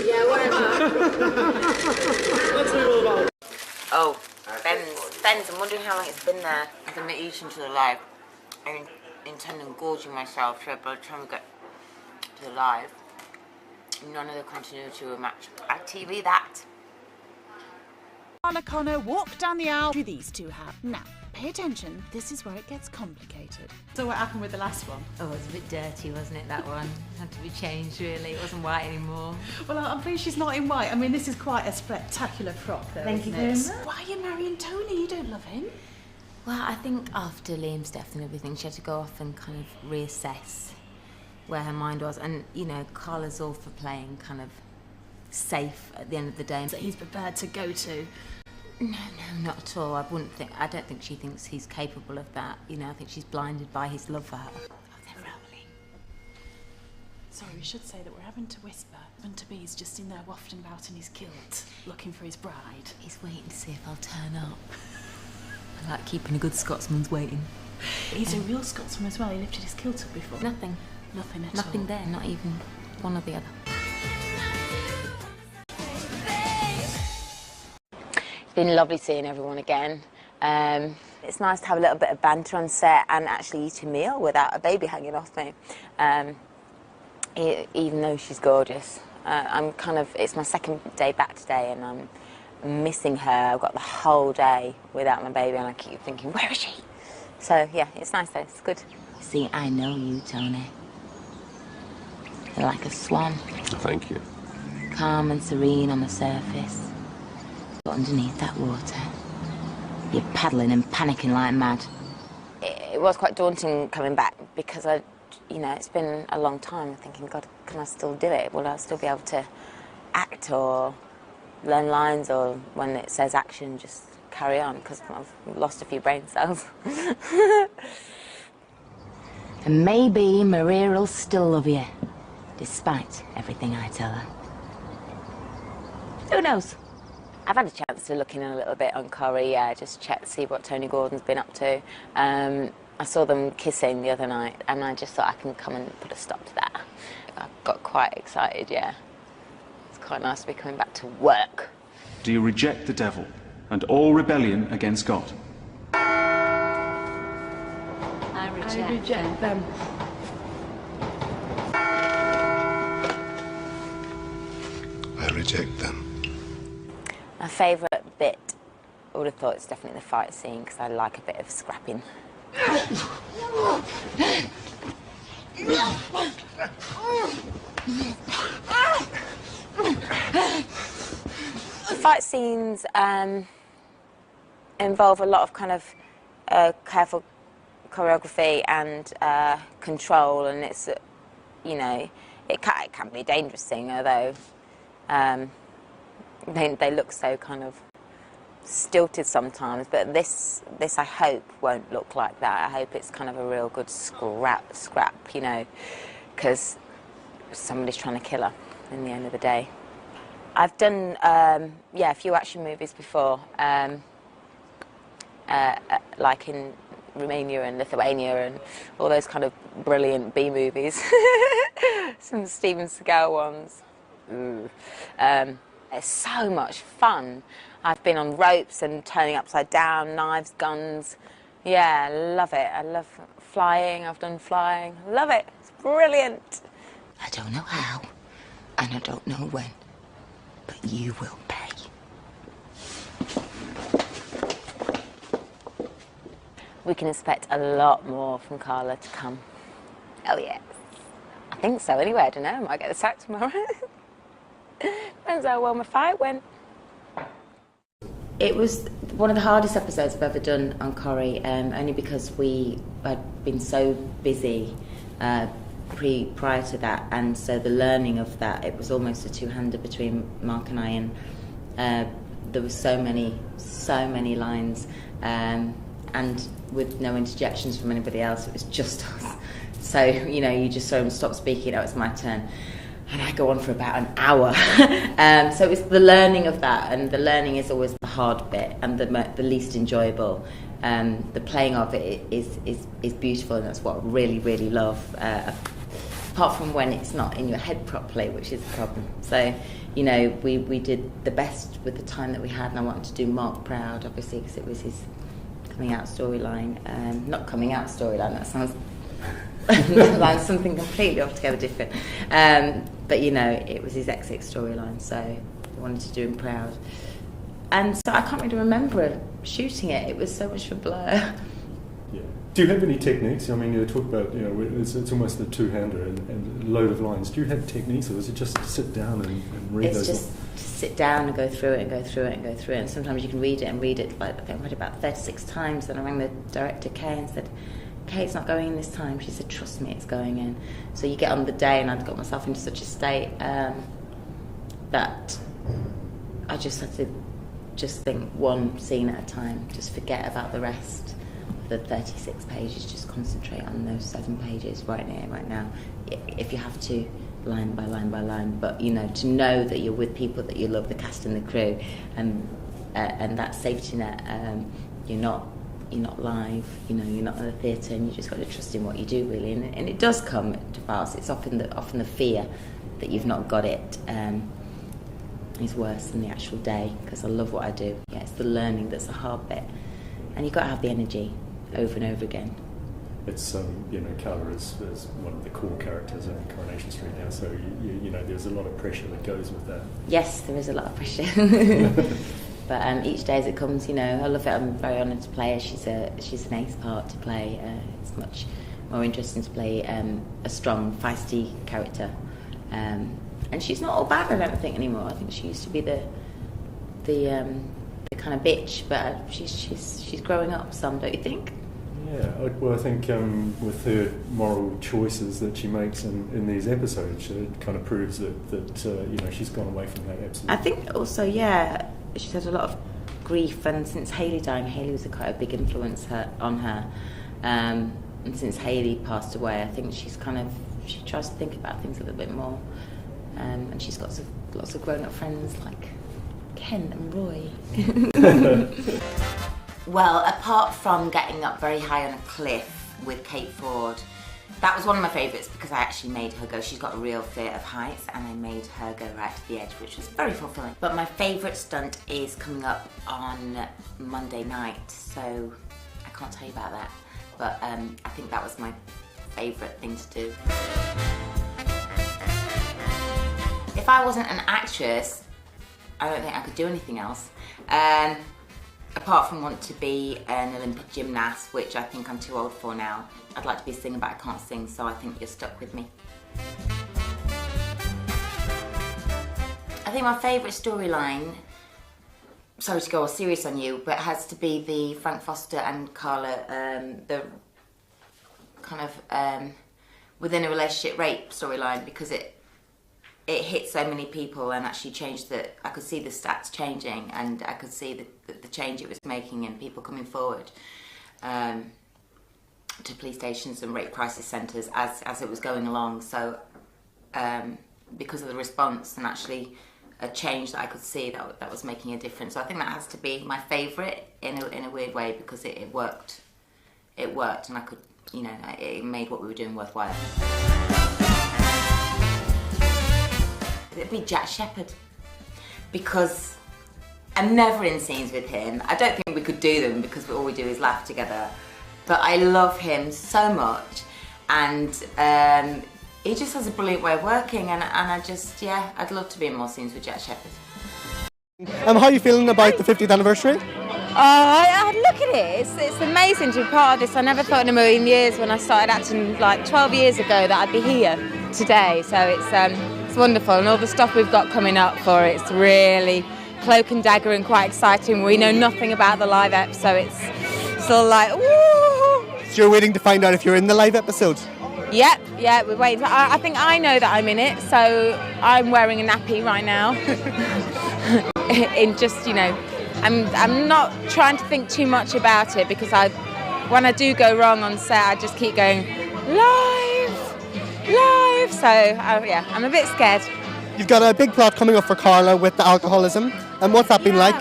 Yeah, whatever. Let's move all about. Oh, Ben's, I'm wondering how long it's been there. I'm going to eat into the live. I intend on gorging myself, so by the time we get to the live, none of the continuity will match. I TV that. Carla Connor walked down the aisle these two have. Now, pay attention, this is where it gets complicated. So what happened with the last one? Oh, it was a bit dirty, wasn't it, that one? It had to be changed, really. It wasn't white anymore. Well, I'm pleased she's not in white. I mean, this is quite a spectacular frock, though, Thank you isn't very it? much. Why are you marrying Tony? You don't love him? Well, I think after Liam's death and everything, she had to go off and kind of reassess where her mind was. And, you know, Carla's all for playing kind of safe at the end of the day. That he's prepared to go to. No, not at all. I don't think she thinks he's capable of that. You know, I think she's blinded by his love for her. Oh, they're rolling. Sorry, we should say that we're having to whisper. And to be, he's just in there wafting about in his kilt, looking for his bride. He's waiting to see if I'll turn up. I like keeping a good Scotsman's waiting. He's a real Scotsman as well. He lifted his kilt up before. Nothing. Nothing at all. Nothing there, not even one or the other. It's been lovely seeing everyone again. It's nice to have a little bit of banter on set and actually eat a meal without a baby hanging off me. Even though she's gorgeous. It's my second day back today and I'm missing her. I've got the whole day without my baby and I keep thinking, where is she? So yeah, it's nice though, it's good. See, I know you, Tony. You're like a swan. Thank you. Calm and serene on the surface. But underneath that water, you're paddling and panicking like mad. It was quite daunting coming back because it's been a long time. I'm thinking, God, can I still do it? Will I still be able to act or learn lines, or when it says action, just carry on, because I've lost a few brain cells. And maybe Maria'll still love you, despite everything I tell her. Who knows? I've had a chance to look in a little bit on Corrie, just check to see what Tony Gordon's been up to. I saw them kissing the other night, and I just thought I can come and put a stop to that. I got quite excited, yeah. It's quite nice to be coming back to work. Do you reject the devil and all rebellion against God? I reject them. I reject them. My favourite bit, I would have thought it's definitely the fight scene, because I like a bit of scrapping. Fight scenes involve a lot of kind of careful choreography and control, and it's, it can be a dangerous thing, although they look so kind of stilted sometimes, but this I hope won't look like that. I hope it's kind of a real good scrap, because somebody's trying to kill her in the end of the day. I've done, a few action movies before, like in Romania and Lithuania and all those kind of brilliant B-movies. Some Steven Seagal ones. It's so much fun. I've been on ropes and turning upside down, knives, guns. Yeah, I love it. I love flying. I've done flying. Love it. It's brilliant. I don't know how, and I don't know when, but you will pay. We can expect a lot more from Carla to come. Oh, yes. I think so anyway. I don't know. I might get the sack tomorrow. Depends how well my fight went. It was one of the hardest episodes I've ever done on Corrie, only because we had been so busy prior to that, and so the learning of that, it was almost a two-hander between Mark and I, and there were so many lines, and with no interjections from anybody else, it was just us. So, you just saw him stop speaking, it's my turn. And I go on for about an hour. So it was the learning of that, and the learning is always the hard bit and the least enjoyable. The playing of it is beautiful, and that's what I really, really love. apart from when it's not in your head properly, which is a problem. So, you know, we did the best with the time that we had, and I wanted to do Mark proud, obviously, because it was his coming out storyline. Not coming out storyline, that sounds like something completely altogether different. But, you know, it was his exit storyline, so I wanted to do him proud. And so I can't really remember shooting it. It was so much of a blur. Yeah. Do you have any techniques? I mean, you talk about, you know, it's almost a two-hander and a load of lines. Do you have techniques, or is it just sit down and read it's those? It's just to sit down and go through it and go through it and go through it. And sometimes you can read it, like, I think I read it about 36 times. Then I rang the director, Kay, and said, Kay, it's not going in this time. She said, trust me, it's going in. So you get on the day, and I'd got myself into such a state that I just had to just think one scene at a time, just forget about the rest of the 36 pages, just concentrate on those 7 pages right here, right now, if you have to, line by line by line. But, you know, to know that you're with people that you love, the cast and the crew, and that safety net, you're not live, you know, you're not in the theatre, and you just got to trust in what you do, really. And it does come to pass. It's often the fear that you've not got it is worse than the actual day, because I love what I do. Yeah, it's the learning that's the hard bit, and you've got to have the energy over and over again. It's you know, Carla is one of the core characters in Coronation Street now, so you know, there's a lot of pressure that goes with that. Yes, there is a lot of pressure. But each day as it comes, you know, I love it. I'm very honoured to play her. She's an ace part to play. It's much more interesting to play a strong, feisty character. And she's not all bad, I don't think, anymore. I think she used to be the kind of bitch, but she's growing up some, don't you think? Yeah, well, I think with her moral choices that she makes in these episodes, it kind of proves that you know, she's gone away from that absolutely. I think also, yeah, she's had a lot of grief, and since Hayley dying, Hayley was quite a big influence on her. And since Hayley passed away, I think she tries to think about things a little bit more. And she's got lots of grown-up friends like Ken and Roy. Well, apart from getting up very high on a cliff with Kate Ford, that was one of my favourites because I actually made her go. She's got a real fear of heights, and I made her go right to the edge, which was very fulfilling. But my favourite stunt is coming up on Monday night, so I can't tell you about that. But I think that was my favourite thing to do. If I wasn't an actress, I don't think I could do anything else. Apart from want to be an Olympic gymnast, which I think I'm too old for now. I'd like to be a singer, but I can't sing, so I think you're stuck with me. I think my favourite storyline, sorry to go all serious on you, but it has to be the Frank Foster and Carla, the kind of within a relationship rape storyline, because it hit so many people and actually changed I could see the stats changing, and I could see the change it was making in people coming forward to police stations and rape crisis centres as it was going along. So because of the response and actually a change that I could see that was making a difference. So I think that has to be my favourite in a weird way, because it worked. It worked, and I could, you know, it made what we were doing worthwhile. It'd be Jack Shepherd, because I'm never in scenes with him. I don't think we could do them because all we do is laugh together. But I love him so much, and he just has a brilliant way of working, and I just, yeah, I'd love to be in more scenes with Jack Shepherd. How are you feeling about the 50th anniversary? Look at it. It's amazing to be part of this. I never thought in a million years when I started acting like 12 years ago that I'd be here today. So it's wonderful, and all the stuff we've got coming up for it's really cloak and dagger and quite exciting. We know nothing about the live ep, so it's all like, woo! So you're waiting to find out if you're in the live episode? Yep, yeah, we're waiting. I think I know that I'm in it, so I'm wearing a nappy right now. In just, you know, I'm not trying to think too much about it, because when I do go wrong on set, I just keep going live. So yeah, I'm a bit scared. You've got a big plot coming up for Carla with the alcoholism, and what's that been like?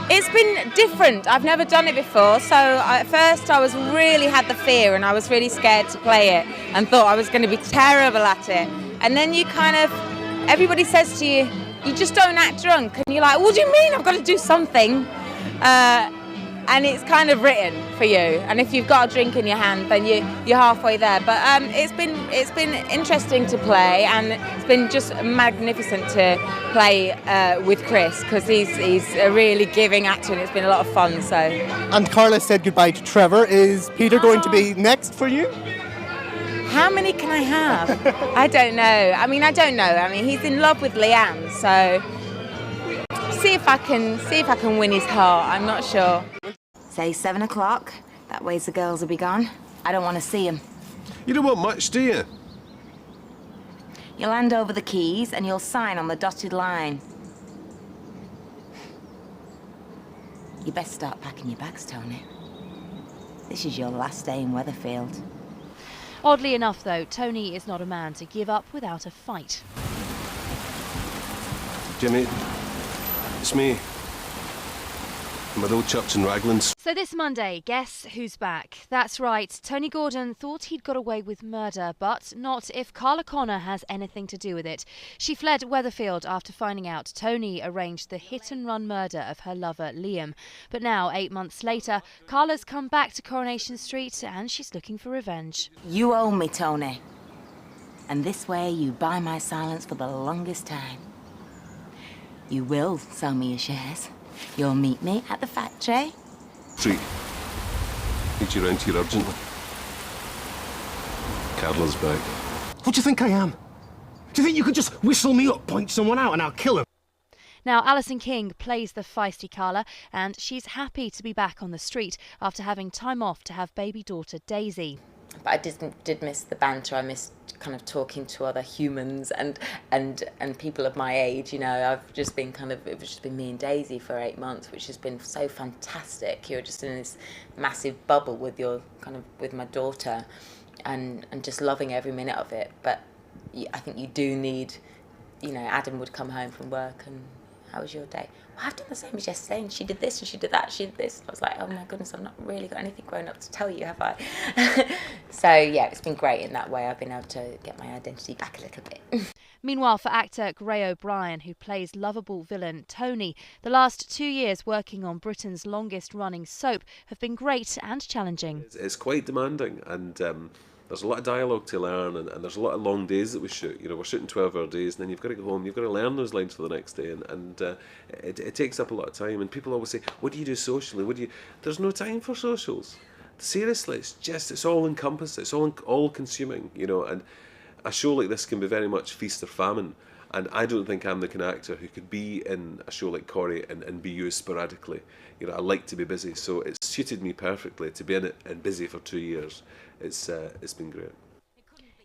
It's been different. I've never done it before, so at first I really had the fear and I was really scared to play it and thought I was going to be terrible at it. And then you everybody says to you, you just don't act drunk, and you're like, what do you mean? I've got to do something. And it's kind of written for you. And if you've got a drink in your hand, then you're halfway there. But it's been interesting to play, and it's been just magnificent to play with Chris, because he's a really giving actor, and it's been a lot of fun. So. And Carla said goodbye to Trevor. Is Peter going to be next for you? How many can I have? I don't know. I don't know. He's in love with Leanne, so see if I can win his heart. I'm not sure. Say 7 o'clock. That way the girls will be gone. I don't want to see them. You don't want much, do you? You'll hand over the keys and you'll sign on the dotted line. You best start packing your bags, Tony. This is your last day in Weatherfield. Oddly enough, though, Tony is not a man to give up without a fight. Jimmy, it's me. I'm at Old Church in Raglan's. So this Monday, guess who's back? That's right, Tony Gordon thought he'd got away with murder, but not if Carla Connor has anything to do with it. She fled Weatherfield after finding out Tony arranged the hit-and-run murder of her lover Liam. But now, 8 months later, Carla's come back to Coronation Street and she's looking for revenge. You owe me, Tony. And this way you buy my silence for the longest time. You will sell me your shares. You'll meet me at the factory. Street. Need you round here urgently. Carla's back. What do you think I am? Do you think you could just whistle me up, point someone out, and I'll kill him? Now, Alison King plays the feisty Carla, and she's happy to be back on the street after having time off to have baby daughter Daisy. But I did miss the banter. I missed kind of talking to other humans and people of my age. I've just been it was just been me and Daisy for 8 months, which has been so fantastic. You're just in this massive bubble with with my daughter, and just loving every minute of it. But I think you do need, Adam would come home from work and, how was your day? Well, I've done the same as yesterday, and she did this, and she did that, she did this. I was like, oh my goodness, I've not really got anything grown up to tell you, have I? So, yeah, it's been great in that way. I've been able to get my identity back a little bit. Meanwhile, for actor Gray O'Brien, who plays lovable villain Tony, the last 2 years working on Britain's longest-running soap have been great and challenging. It's quite demanding, and there's a lot of dialogue to learn, and there's a lot of long days that we shoot. We're shooting 12-hour days, and then you've got to go home, you've got to learn those lines for the next day, and it takes up a lot of time. And people always say, what do you do socially? There's no time for socials. Seriously, it's all encompassing, it's all consuming, and a show like this can be very much feast or famine. And I don't think I'm the kind of actor who could be in a show like Corrie and be used sporadically. I like to be busy, so it's suited me perfectly to be in it and busy for 2 years. It's been great.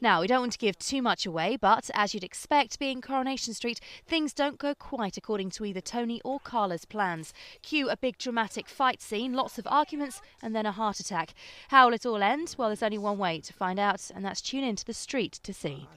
Now, we don't want to give too much away, but as you'd expect, being Coronation Street, things don't go quite according to either Tony or Carla's plans. Cue a big dramatic fight scene, lots of arguments, and then a heart attack. How will it all end? Well, there's only one way to find out, and that's tune into The Street to see.